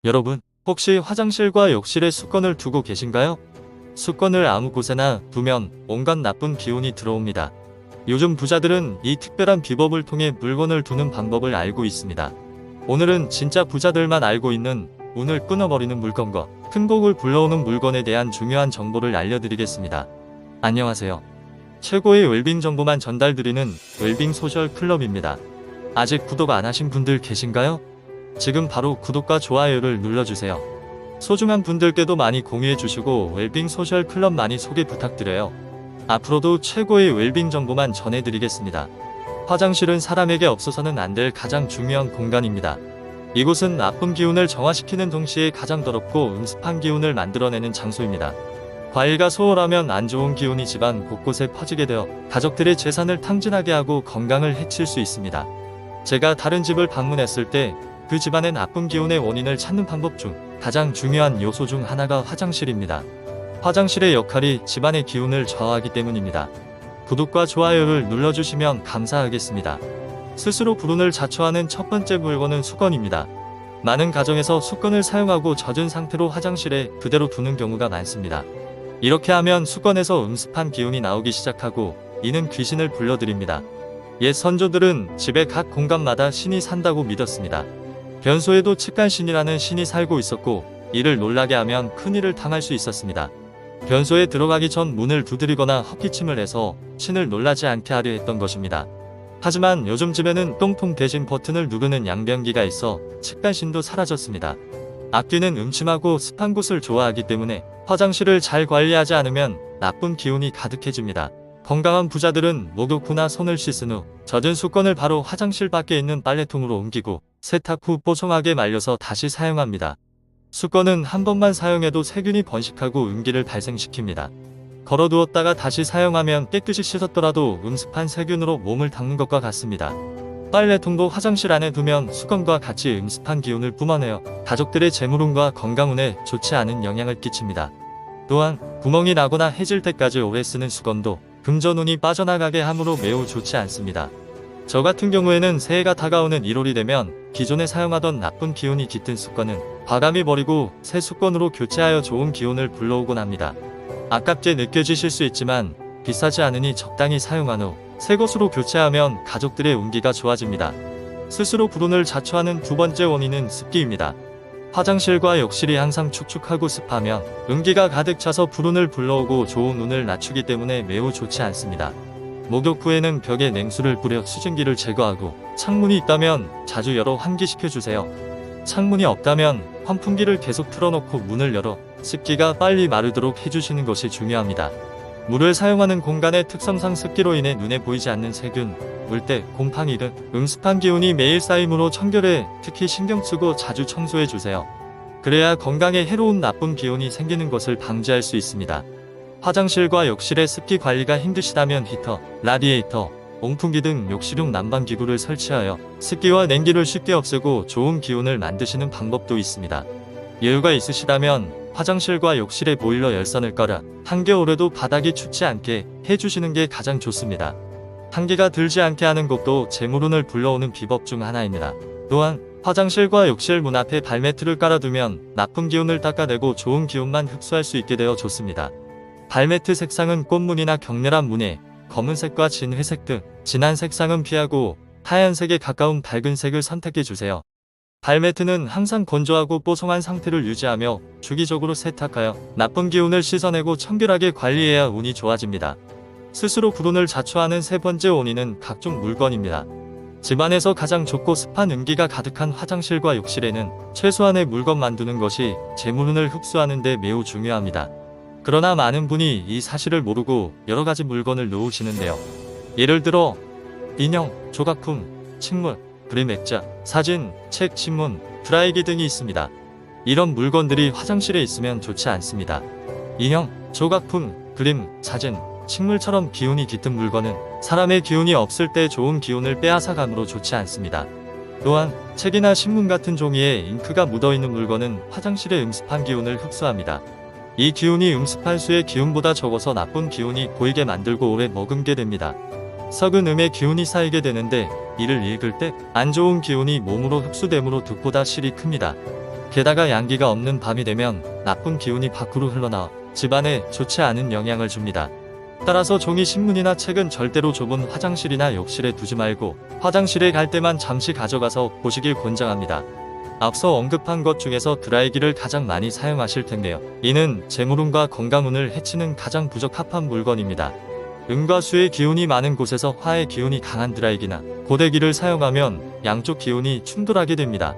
여러분, 혹시 화장실과 욕실에 수건을 두고 계신가요? 수건을 아무 곳에나 두면 온갖 나쁜 기운이 들어옵니다. 요즘 부자들은 이 특별한 비법을 통해 물건을 두는 방법을 알고 있습니다. 오늘은 진짜 부자들만 알고 있는 운을 끊어버리는 물건과 행복을 불러오는 물건에 대한 중요한 정보를 알려드리겠습니다. 안녕하세요. 최고의 웰빙 정보만 전달드리는 웰빙 소셜 클럽입니다. 아직 구독 안 하신 분들 계신가요? 지금 바로 구독과 좋아요를 눌러주세요. 소중한 분들께도 많이 공유해주시고 웰빙 소셜 클럽 많이 소개 부탁드려요. 앞으로도 최고의 웰빙 정보만 전해드리겠습니다. 화장실은 사람에게 없어서는 안 될 가장 중요한 공간입니다. 이곳은 나쁜 기운을 정화시키는 동시에 가장 더럽고 음습한 기운을 만들어내는 장소입니다. 과일과 소홀하면 안 좋은 기운이 집안 곳곳에 퍼지게 되어 가족들의 재산을 탕진하게 하고 건강을 해칠 수 있습니다. 제가 다른 집을 방문했을 때 그 집안의 나쁜 기운의 원인을 찾는 방법 중 가장 중요한 요소 중 하나가 화장실입니다. 화장실의 역할이 집안의 기운을 저하하기 때문입니다. 구독과 좋아요를 눌러주시면 감사하겠습니다. 스스로 불운을 자초하는 첫 번째 물건은 수건입니다. 많은 가정에서 수건을 사용하고 젖은 상태로 화장실에 그대로 두는 경우가 많습니다. 이렇게 하면 수건에서 음습한 기운이 나오기 시작하고 이는 귀신을 불러들입니다. 옛 선조들은 집의 각 공간마다 신이 산다고 믿었습니다. 변소에도 측간신이라는 신이 살고 있었고 이를 놀라게 하면 큰일을 당할 수 있었습니다. 변소에 들어가기 전 문을 두드리거나 헛기침을 해서 신을 놀라지 않게 하려 했던 것입니다. 하지만 요즘 집에는 똥통 대신 버튼을 누르는 양변기가 있어 측간신도 사라졌습니다. 악귀는 음침하고 습한 곳을 좋아하기 때문에 화장실을 잘 관리하지 않으면 나쁜 기운이 가득해집니다. 건강한 부자들은 목욕 후나 손을 씻은 후 젖은 수건을 바로 화장실 밖에 있는 빨래통으로 옮기고 세탁 후 뽀송하게 말려서 다시 사용합니다. 수건은 한 번만 사용해도 세균이 번식하고 음기를 발생시킵니다. 걸어두었다가 다시 사용하면 깨끗이 씻었더라도 음습한 세균으로 몸을 닦는 것과 같습니다. 빨래통도 화장실 안에 두면 수건과 같이 음습한 기운을 뿜어내어 가족들의 재물운과 건강운에 좋지 않은 영향을 끼칩니다. 또한 구멍이 나거나 해질 때까지 오래 쓰는 수건도 금전운이 빠져나가게 하므로 매우 좋지 않습니다. 저 같은 경우에는 새해가 다가오는 1월이 되면 기존에 사용하던 나쁜 기운이 깃든 수건은 과감히 버리고 새 수건으로 교체하여 좋은 기운을 불러오곤 합니다. 아깝게 느껴지실 수 있지만 비싸지 않으니 적당히 사용한 후 새 것으로 교체하면 가족들의 운기가 좋아집니다. 스스로 불운을 자초하는 두 번째 원인은 습기입니다. 화장실과 욕실이 항상 축축하고 습하면 음기가 가득 차서 불운을 불러오고 좋은 운을 낮추기 때문에 매우 좋지 않습니다. 목욕 후에는 벽에 냉수를 뿌려 수증기를 제거하고 창문이 있다면 자주 열어 환기시켜주세요. 창문이 없다면 환풍기를 계속 틀어놓고 문을 열어 습기가 빨리 마르도록 해주시는 것이 중요합니다. 물을 사용하는 공간의 특성상 습기로 인해 눈에 보이지 않는 세균, 물때, 곰팡이 등 음습한 기운이 매일 쌓이므로 청결에 특히 신경쓰고 자주 청소해주세요. 그래야 건강에 해로운 나쁜 기운이 생기는 것을 방지할 수 있습니다. 화장실과 욕실의 습기 관리가 힘드시다면 히터, 라디에이터, 온풍기 등 욕실용 난방기구를 설치하여 습기와 냉기를 쉽게 없애고 좋은 기운을 만드시는 방법도 있습니다. 여유가 있으시다면 화장실과 욕실의 보일러 열선을 꺼라 한겨울에도 바닥이 춥지 않게 해주시는 게 가장 좋습니다. 한기가 들지 않게 하는 것도 재물운을 불러오는 비법 중 하나입니다. 또한 화장실과 욕실 문 앞에 발매트를 깔아두면 나쁜 기운을 닦아내고 좋은 기운만 흡수할 수 있게 되어 좋습니다. 발매트 색상은 꽃무늬나 격렬한 무늬, 검은색과 진회색 등 진한 색상은 피하고 하얀색에 가까운 밝은 색을 선택해주세요. 발매트는 항상 건조하고 뽀송한 상태를 유지하며 주기적으로 세탁하여 나쁜 기운을 씻어내고 청결하게 관리해야 운이 좋아집니다. 스스로 불운을 자초하는 세 번째 원인은 각종 물건입니다. 집안에서 가장 좁고 습한 음기가 가득한 화장실과 욕실에는 최소한의 물건만 두는 것이 재물운을 흡수하는 데 매우 중요합니다. 그러나 많은 분이 이 사실을 모르고 여러가지 물건을 놓으시는데요. 예를 들어 인형, 조각품, 식물, 그림 액자, 사진, 책, 신문, 드라이기 등이 있습니다. 이런 물건들이 화장실에 있으면 좋지 않습니다. 인형, 조각품, 그림, 사진, 식물처럼 기운이 깃든 물건은 사람의 기운이 없을 때 좋은 기운을 빼앗아가므로 좋지 않습니다. 또한 책이나 신문 같은 종이에 잉크가 묻어있는 물건은 화장실의 음습한 기운을 흡수합니다. 이 기운이 음습한 수의 기운보다 적어서 나쁜 기운이 보이게 만들고 오래 머금게 됩니다. 썩은 음의 기운이 쌓이게 되는데 이를 읽을 때 안 좋은 기운이 몸으로 흡수되므로 득보다 실이 큽니다. 게다가 양기가 없는 밤이 되면 나쁜 기운이 밖으로 흘러나와 집안에 좋지 않은 영향을 줍니다. 따라서 종이 신문이나 책은 절대로 좁은 화장실이나 욕실에 두지 말고 화장실에 갈 때만 잠시 가져가서 보시길 권장합니다. 앞서 언급한 것 중에서 드라이기를 가장 많이 사용하실 텐데요. 이는 재물운과 건강운을 해치는 가장 부적합한 물건입니다. 음과 수의 기운이 많은 곳에서 화의 기운이 강한 드라이기나 고데기를 사용하면 양쪽 기운이 충돌하게 됩니다.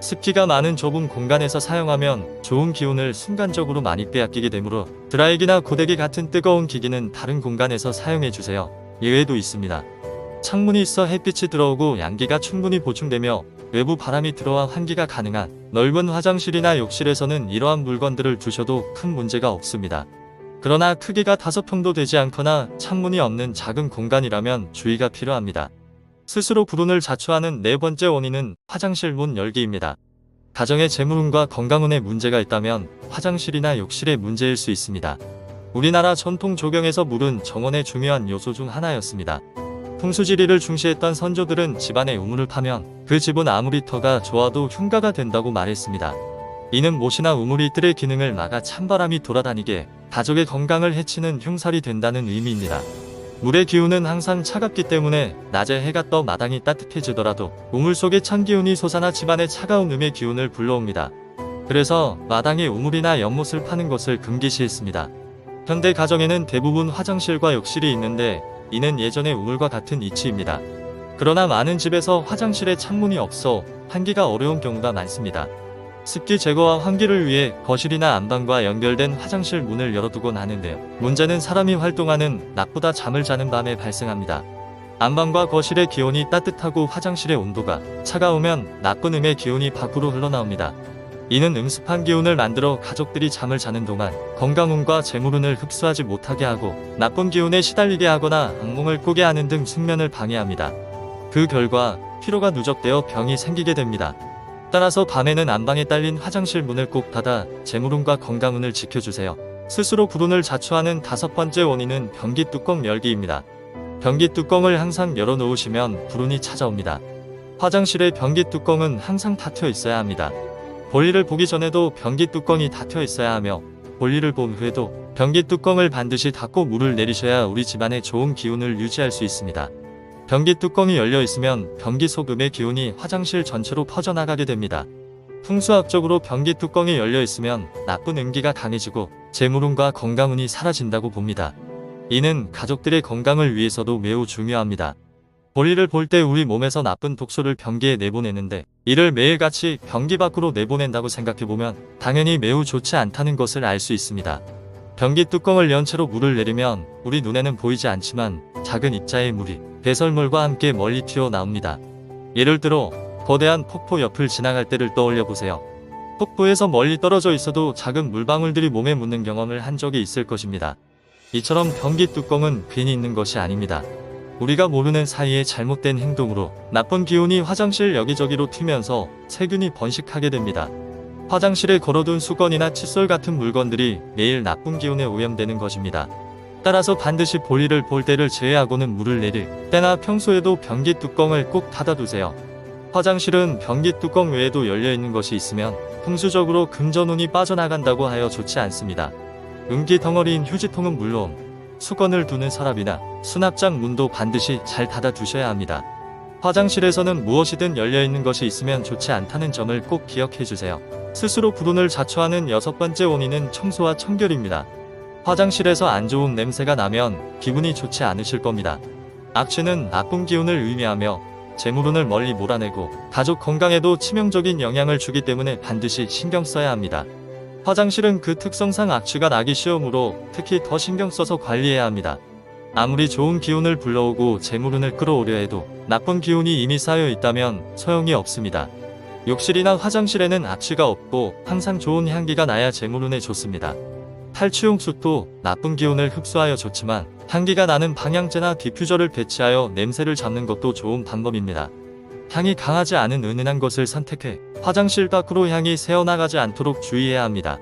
습기가 많은 좁은 공간에서 사용하면 좋은 기운을 순간적으로 많이 빼앗기게 되므로 드라이기나 고데기 같은 뜨거운 기기는 다른 공간에서 사용해주세요. 예외도 있습니다. 창문이 있어 햇빛이 들어오고 양기가 충분히 보충되며 외부 바람이 들어와 환기가 가능한 넓은 화장실이나 욕실에서는 이러한 물건들을 두셔도 큰 문제가 없습니다. 그러나 크기가 5평도 되지 않거나 창문이 없는 작은 공간이라면 주의가 필요합니다. 스스로 불운을 자초하는 네 번째 원인은 화장실 문 열기입니다. 가정의 재물운과 건강운에 문제가 있다면 화장실이나 욕실의 문제일 수 있습니다. 우리나라 전통 조경에서 물은 정원의 중요한 요소 중 하나였습니다. 풍수지리를 중시했던 선조들은 집안에 우물을 파면 그 집은 아무리 터가 좋아도 흉가가 된다고 말했습니다. 이는 못이나 우물이 뜰의 기능을 막아 찬바람이 돌아다니게 가족의 건강을 해치는 흉살이 된다는 의미입니다. 물의 기운은 항상 차갑기 때문에 낮에 해가 떠 마당이 따뜻해지더라도 우물 속에 찬 기운이 솟아나 집안에 차가운 음의 기운을 불러옵니다. 그래서 마당에 우물이나 연못을 파는 것을 금기시했습니다. 현대 가정에는 대부분 화장실과 욕실이 있는데 이는 예전의 우물과 같은 이치입니다. 그러나 많은 집에서 화장실에 창문이 없어 환기가 어려운 경우가 많습니다. 습기 제거와 환기를 위해 거실이나 안방과 연결된 화장실 문을 열어두곤 하는데요. 문제는 사람이 활동하는 낮보다 잠을 자는 밤에 발생합니다. 안방과 거실의 기온이 따뜻하고 화장실의 온도가 차가우면 나쁜 음의 기운이 밖으로 흘러나옵니다. 이는 음습한 기운을 만들어 가족들이 잠을 자는 동안 건강운과 재물운을 흡수하지 못하게 하고 나쁜 기운에 시달리게 하거나 악몽을 꾸게 하는 등 숙면을 방해합니다. 그 결과 피로가 누적되어 병이 생기게 됩니다. 따라서 밤에는 안방에 딸린 화장실 문을 꼭 닫아 재물운과 건강운을 지켜주세요. 스스로 불운을 자초하는 5번째 원인은 변기 뚜껑 열기입니다. 변기 뚜껑을 항상 열어놓으시면 불운이 찾아옵니다. 화장실의 변기 뚜껑은 항상 닫혀 있어야 합니다. 볼일을 보기 전에도 변기 뚜껑이 닫혀 있어야 하며 볼일을 본 후에도 변기 뚜껑을 반드시 닫고 물을 내리셔야 우리 집안에 좋은 기운을 유지할 수 있습니다. 변기 뚜껑이 열려 있으면 변기 속 음의 기운이 화장실 전체로 퍼져나가게 됩니다. 풍수학적으로 변기 뚜껑이 열려 있으면 나쁜 음기가 강해지고 재물운과 건강운이 사라진다고 봅니다. 이는 가족들의 건강을 위해서도 매우 중요합니다. 볼일을 볼 때 우리 몸에서 나쁜 독소를 변기에 내보내는데 이를 매일같이 변기 밖으로 내보낸다고 생각해보면 당연히 매우 좋지 않다는 것을 알 수 있습니다. 변기 뚜껑을 연 채로 물을 내리면 우리 눈에는 보이지 않지만 작은 입자의 물이 배설물과 함께 멀리 튀어나옵니다. 예를 들어 거대한 폭포 옆을 지나갈 때를 떠올려 보세요. 폭포에서 멀리 떨어져 있어도 작은 물방울들이 몸에 묻는 경험을 한 적이 있을 것입니다. 이처럼 변기 뚜껑은 괜히 있는 것이 아닙니다. 우리가 모르는 사이에 잘못된 행동으로 나쁜 기운이 화장실 여기저기로 튀면서 세균이 번식하게 됩니다. 화장실에 걸어둔 수건이나 칫솔 같은 물건들이 매일 나쁜 기운에 오염되는 것입니다. 따라서 반드시 볼일을 볼 때를 제외하고는 물을 내릴 때나 평소에도 변기 뚜껑을 꼭 닫아두세요. 화장실은 변기 뚜껑 외에도 열려있는 것이 있으면 풍수적으로 금전운이 빠져나간다고 하여 좋지 않습니다. 음기 덩어리인 휴지통은 물론 수건을 두는 서랍이나 수납장 문도 반드시 잘 닫아두셔야 합니다. 화장실에서는 무엇이든 열려있는 것이 있으면 좋지 않다는 점을 꼭 기억해주세요. 스스로 불운을 자초하는 6번째 원인은 청소와 청결입니다. 화장실에서 안 좋은 냄새가 나면 기분이 좋지 않으실 겁니다. 악취는 나쁜 기운을 의미하며 재물운을 멀리 몰아내고 가족 건강에도 치명적인 영향을 주기 때문에 반드시 신경 써야 합니다. 화장실은 그 특성상 악취가 나기 쉬우므로 특히 더 신경 써서 관리해야 합니다. 아무리 좋은 기운을 불러오고 재물운을 끌어오려 해도 나쁜 기운이 이미 쌓여 있다면 소용이 없습니다. 욕실이나 화장실에는 악취가 없고 항상 좋은 향기가 나야 재물운에 좋습니다. 탈취용 숯도 나쁜 기운을 흡수하여 좋지만 향기가 나는 방향제나 디퓨저를 배치하여 냄새를 잡는 것도 좋은 방법입니다. 향이 강하지 않은 은은한 것을 선택해 화장실 밖으로 향이 새어나가지 않도록 주의해야 합니다.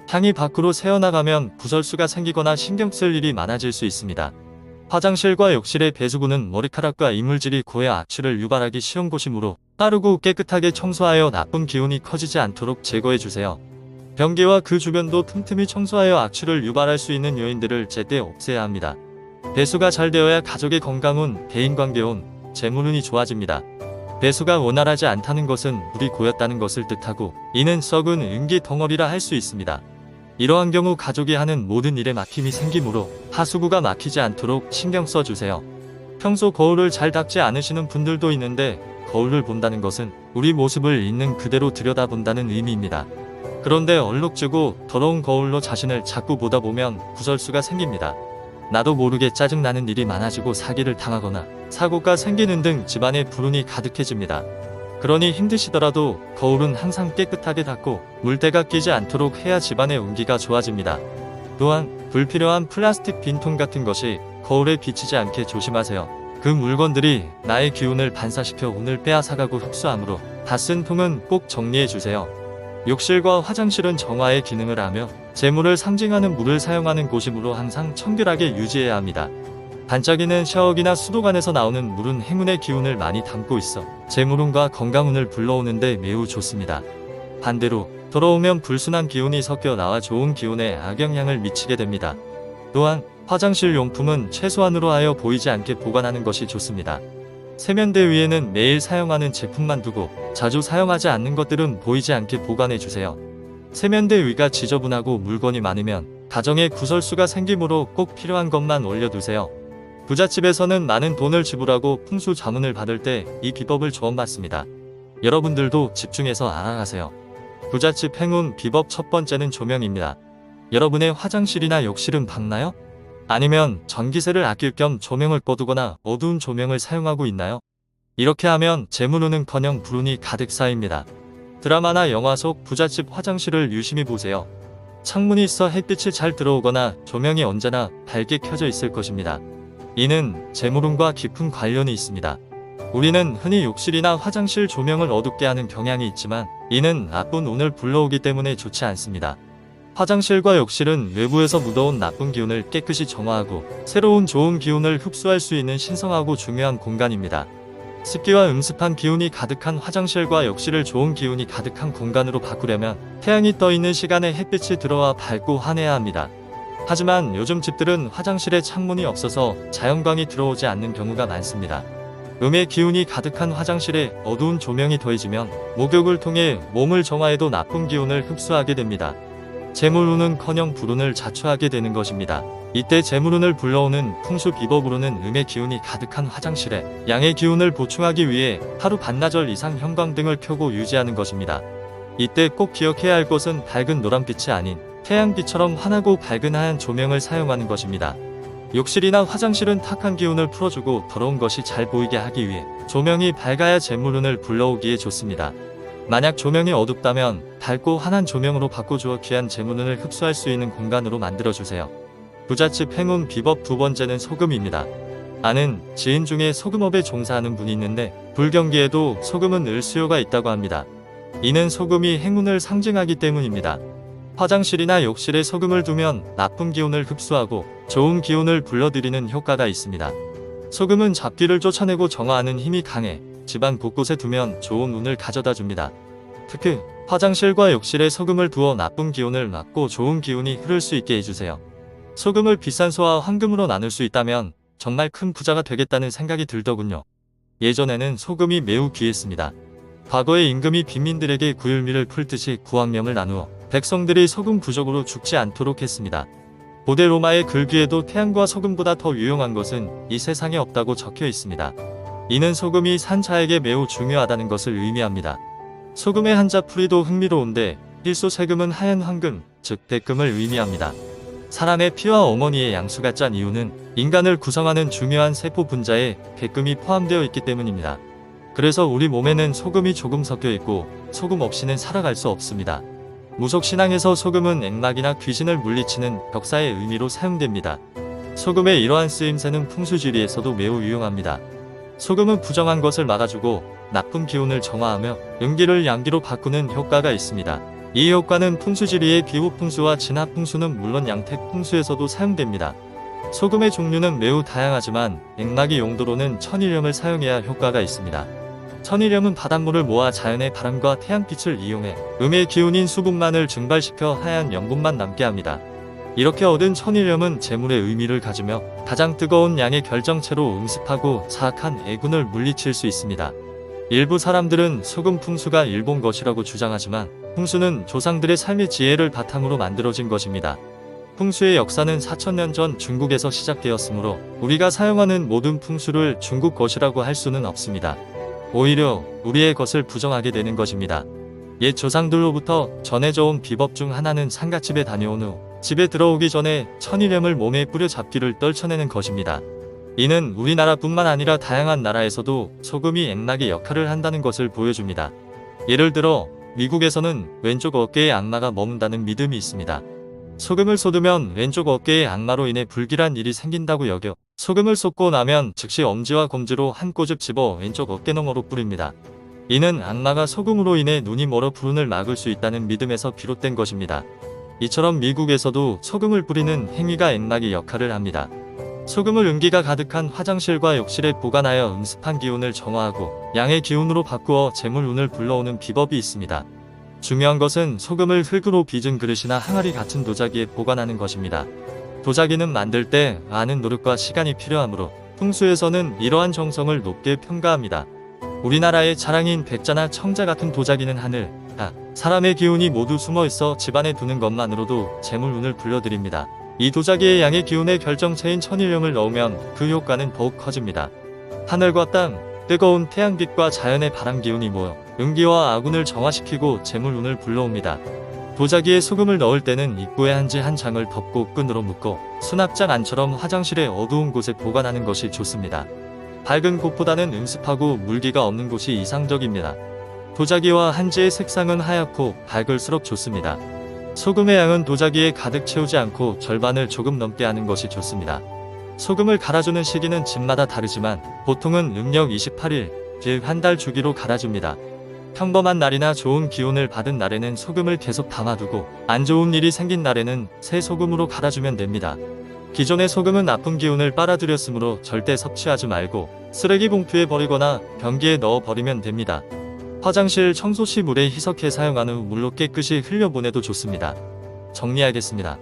향이 밖으로 새어나가면 구설수가 생기거나 신경 쓸 일이 많아질 수 있습니다. 화장실과 욕실의 배수구는 머리카락과 이물질이 고여 악취를 유발하기 쉬운 곳이므로 빠르고 깨끗하게 청소하여 나쁜 기운이 커지지 않도록 제거해주세요. 변기와 그 주변도 틈틈이 청소하여 악취를 유발할 수 있는 요인들을 제때 없애야 합니다. 배수가 잘 되어야 가족의 건강운, 대인관계운, 재물운이 좋아집니다. 배수가 원활하지 않다는 것은 물이 고였다는 것을 뜻하고 이는 썩은 음기 덩어리라 할 수 있습니다. 이러한 경우 가족이 하는 모든 일에 막힘이 생기므로 하수구가 막히지 않도록 신경 써주세요. 평소 거울을 잘 닦지 않으시는 분들도 있는데 거울을 본다는 것은 우리 모습을 있는 그대로 들여다본다는 의미입니다. 그런데 얼룩지고 더러운 거울로 자신을 자꾸 보다 보면 구설수가 생깁니다. 나도 모르게 짜증나는 일이 많아지고 사기를 당하거나 사고가 생기는 등 집안에 불운이 가득해집니다. 그러니 힘드시더라도 거울은 항상 깨끗하게 닦고 물때가 끼지 않도록 해야 집안의 운기가 좋아집니다. 또한 불필요한 플라스틱 빈통 같은 것이 거울에 비치지 않게 조심하세요. 그 물건들이 나의 기운을 반사시켜 운을 빼앗아가고 흡수하므로 다 쓴 통은 꼭 정리해주세요. 욕실과 화장실은 정화의 기능을 하며 재물을 상징하는 물을 사용하는 곳이므로 항상 청결하게 유지해야 합니다. 반짝이는 샤워기나 수도관에서 나오는 물은 행운의 기운을 많이 담고 있어 재물운과 건강운을 불러오는데 매우 좋습니다. 반대로 더러우면 불순한 기운이 섞여 나와 좋은 기운에 악영향을 미치게 됩니다. 또한 화장실 용품은 최소한으로 하여 보이지 않게 보관하는 것이 좋습니다. 세면대 위에는 매일 사용하는 제품만 두고 자주 사용하지 않는 것들은 보이지 않게 보관해주세요. 세면대 위가 지저분하고 물건이 많으면 가정에 구설수가 생기므로 꼭 필요한 것만 올려두세요. 부잣집에서는 많은 돈을 지불하고 풍수 자문을 받을 때 이 비법을 조언받습니다. 여러분들도 집중해서 알아가세요. 부잣집 행운 비법 첫 번째는 조명입니다. 여러분의 화장실이나 욕실은 밝나요? 아니면 전기세를 아낄 겸 조명을 꺼두거나 어두운 조명을 사용하고 있나요? 이렇게 하면 재물운은커녕 불운이 가득 쌓입니다. 드라마나 영화 속 부잣집 화장실을 유심히 보세요. 창문이 있어 햇빛이 잘 들어오거나 조명이 언제나 밝게 켜져 있을 것입니다. 이는 재물운과 깊은 관련이 있습니다. 우리는 흔히 욕실이나 화장실 조명을 어둡게 하는 경향이 있지만 이는 나쁜 운을 불러오기 때문에 좋지 않습니다. 화장실과 욕실은 외부에서 묻어온 나쁜 기운을 깨끗이 정화하고 새로운 좋은 기운을 흡수할 수 있는 신성하고 중요한 공간입니다. 습기와 음습한 기운이 가득한 화장실과 욕실을 좋은 기운이 가득한 공간으로 바꾸려면 태양이 떠 있는 시간에 햇빛이 들어와 밝고 환해야 합니다. 하지만 요즘 집들은 화장실에 창문이 없어서 자연광이 들어오지 않는 경우가 많습니다. 음의 기운이 가득한 화장실에 어두운 조명이 더해지면 목욕을 통해 몸을 정화해도 나쁜 기운을 흡수하게 됩니다. 재물운은커녕 불운을 자초하게 되는 것입니다. 이때 재물운을 불러오는 풍수 비법으로는 음의 기운이 가득한 화장실에 양의 기운을 보충하기 위해 하루 반나절 이상 형광등을 켜고 유지하는 것입니다. 이때 꼭 기억해야 할 것은 밝은 노란빛이 아닌 태양빛처럼 환하고 밝은 하얀 조명을 사용하는 것입니다. 욕실이나 화장실은 탁한 기운을 풀어주고 더러운 것이 잘 보이게 하기 위해 조명이 밝아야 재물운을 불러오기에 좋습니다. 만약 조명이 어둡다면 밝고 환한 조명으로 바꿔주어 귀한 재물운을 흡수할 수 있는 공간으로 만들어주세요. 부잣집 행운 비법 두 번째는 소금입니다. 아는 지인 중에 소금업에 종사하는 분이 있는데 불경기에도 소금은 늘 수요가 있다고 합니다. 이는 소금이 행운을 상징하기 때문입니다. 화장실이나 욕실에 소금을 두면 나쁜 기운을 흡수하고 좋은 기운을 불러들이는 효과가 있습니다. 소금은 잡기를 쫓아내고 정화하는 힘이 강해 집안 곳곳에 두면 좋은 운을 가져다 줍니다. 특히 화장실과 욕실에 소금을 두어 나쁜 기운을 막고 좋은 기운이 흐를 수 있게 해주세요. 소금을 비싼 소와 황금으로 나눌 수 있다면 정말 큰 부자가 되겠다는 생각이 들더군요. 예전에는 소금이 매우 귀했습니다. 과거에 임금이 빈민들에게 구휼미를 풀듯이 구황명을 나누어 백성들이 소금 부족으로 죽지 않도록 했습니다. 고대 로마의 글귀에도 태양과 소금보다 더 유용한 것은 이 세상에 없다고 적혀 있습니다. 이는 소금이 산자에게 매우 중요하다는 것을 의미합니다. 소금의 한자 풀이도 흥미로운데 일소세금은 하얀 황금, 즉 백금을 의미합니다. 사람의 피와 어머니의 양수가 짠 이유는 인간을 구성하는 중요한 세포 분자에 백금이 포함되어 있기 때문입니다. 그래서 우리 몸에는 소금이 조금 섞여 있고 소금 없이는 살아갈 수 없습니다. 무속신앙에서 소금은 액막이나 귀신을 물리치는 벽사의 의미로 사용됩니다. 소금의 이러한 쓰임새는 풍수지리에서도 매우 유용합니다. 소금은 부정한 것을 막아주고 나쁜 기운을 정화하며 음기를 양기로 바꾸는 효과가 있습니다. 이 효과는 풍수지리의 기후풍수와 진화풍수는 물론 양택풍수에서도 사용됩니다. 소금의 종류는 매우 다양하지만 액막이 용도로는 천일염을 사용해야 효과가 있습니다. 천일염은 바닷물을 모아 자연의 바람과 태양빛을 이용해 음의 기운인 수분만을 증발시켜 하얀 염분만 남게 합니다. 이렇게 얻은 천일염은 재물의 의미를 가지며 가장 뜨거운 양의 결정체로 음습하고 사악한 애군을 물리칠 수 있습니다. 일부 사람들은 소금 풍수가 일본 것이라고 주장하지만 풍수는 조상들의 삶의 지혜를 바탕으로 만들어진 것입니다. 풍수의 역사는 4000년 전 중국에서 시작되었으므로 우리가 사용하는 모든 풍수를 중국 것이라고 할 수는 없습니다. 오히려 우리의 것을 부정하게 되는 것입니다. 옛 조상들로부터 전해져 온 비법 중 하나는 상갓집에 다녀온 후 집에 들어오기 전에 천일염을 몸에 뿌려 잡기를 떨쳐내는 것입니다. 이는 우리나라뿐만 아니라 다양한 나라에서도 소금이 액락의 역할을 한다는 것을 보여줍니다. 예를 들어 미국에서는 왼쪽 어깨에 악마가 머문다는 믿음이 있습니다. 소금을 쏟으면 왼쪽 어깨에 악마로 인해 불길한 일이 생긴다고 여겨 소금을 쏟고 나면 즉시 엄지와 검지로 한 꼬집 집어 왼쪽 어깨너머로 뿌립니다. 이는 악마가 소금으로 인해 눈이 멀어 불운을 막을 수 있다는 믿음에서 비롯된 것입니다. 이처럼 미국에서도 소금을 뿌리는 행위가 액락의 역할을 합니다. 소금을 음기가 가득한 화장실과 욕실에 보관하여 음습한 기운을 정화하고 양의 기운으로 바꾸어 재물운을 불러오는 비법이 있습니다. 중요한 것은 소금을 흙으로 빚은 그릇이나 항아리 같은 도자기에 보관하는 것입니다. 도자기는 만들 때 많은 노력과 시간이 필요하므로 풍수에서는 이러한 정성을 높게 평가합니다. 우리나라의 자랑인 백자나 청자 같은 도자기는 하늘, 사람의 기운이 모두 숨어있어 집안에 두는 것만으로도 재물운을 불러드립니다. 이 도자기의 양의 기운의 결정체인 천일염을 넣으면 그 효과는 더욱 커집니다. 하늘과 땅, 뜨거운 태양빛과 자연의 바람 기운이 모여 음기와 아군을 정화시키고 재물운을 불러옵니다. 도자기에 소금을 넣을 때는 입구에 한지 한 장을 덮고 끈으로 묶어 수납장 안처럼 화장실의 어두운 곳에 보관하는 것이 좋습니다. 밝은 곳보다는 음습하고 물기가 없는 곳이 이상적입니다. 도자기와 한지의 색상은 하얗고 밝을수록 좋습니다. 소금의 양은 도자기에 가득 채우지 않고 절반을 조금 넘게 하는 것이 좋습니다. 소금을 갈아주는 시기는 집마다 다르지만 보통은 음력 28일, 즉 한 달 주기로 갈아줍니다. 평범한 날이나 좋은 기운을 받은 날에는 소금을 계속 담아두고 안 좋은 일이 생긴 날에는 새 소금으로 갈아주면 됩니다. 기존의 소금은 나쁜 기운을 빨아들였으므로 절대 섭취하지 말고 쓰레기 봉투에 버리거나 변기에 넣어 버리면 됩니다. 화장실 청소 시 물에 희석해 사용한 후 물로 깨끗이 흘려보내도 좋습니다. 정리하겠습니다.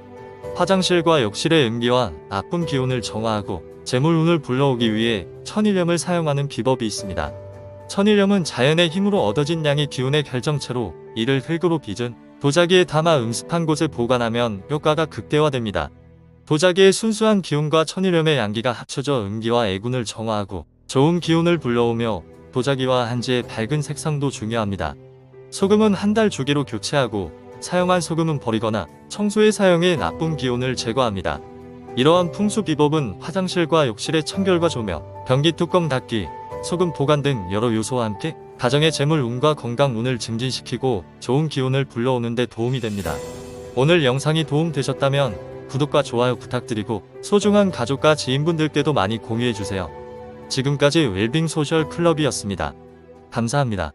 화장실과 욕실의 음기와 나쁜 기운을 정화하고 재물운을 불러오기 위해 천일염을 사용하는 비법이 있습니다. 천일염은 자연의 힘으로 얻어진 양의 기운의 결정체로 이를 흙으로 빚은 도자기에 담아 음습한 곳에 보관하면 효과가 극대화됩니다. 도자기의 순수한 기운과 천일염의 양기가 합쳐져 음기와 애군을 정화하고 좋은 기운을 불러오며 도자기와 한지의 밝은 색상도 중요합니다. 소금은 한 달 주기로 교체하고 사용한 소금은 버리거나 청소에 사용해 나쁜 기운을 제거합니다. 이러한 풍수 비법은 화장실과 욕실의 청결과 조명, 변기 뚜껑 닫기, 소금 보관 등 여러 요소와 함께 가정의 재물운과 건강운을 증진시키고 좋은 기운을 불러오는 데 도움이 됩니다. 오늘 영상이 도움되셨다면 구독과 좋아요 부탁드리고 소중한 가족과 지인분들께도 많이 공유해주세요. 지금까지 웰빙 소셜 클럽이었습니다. 감사합니다.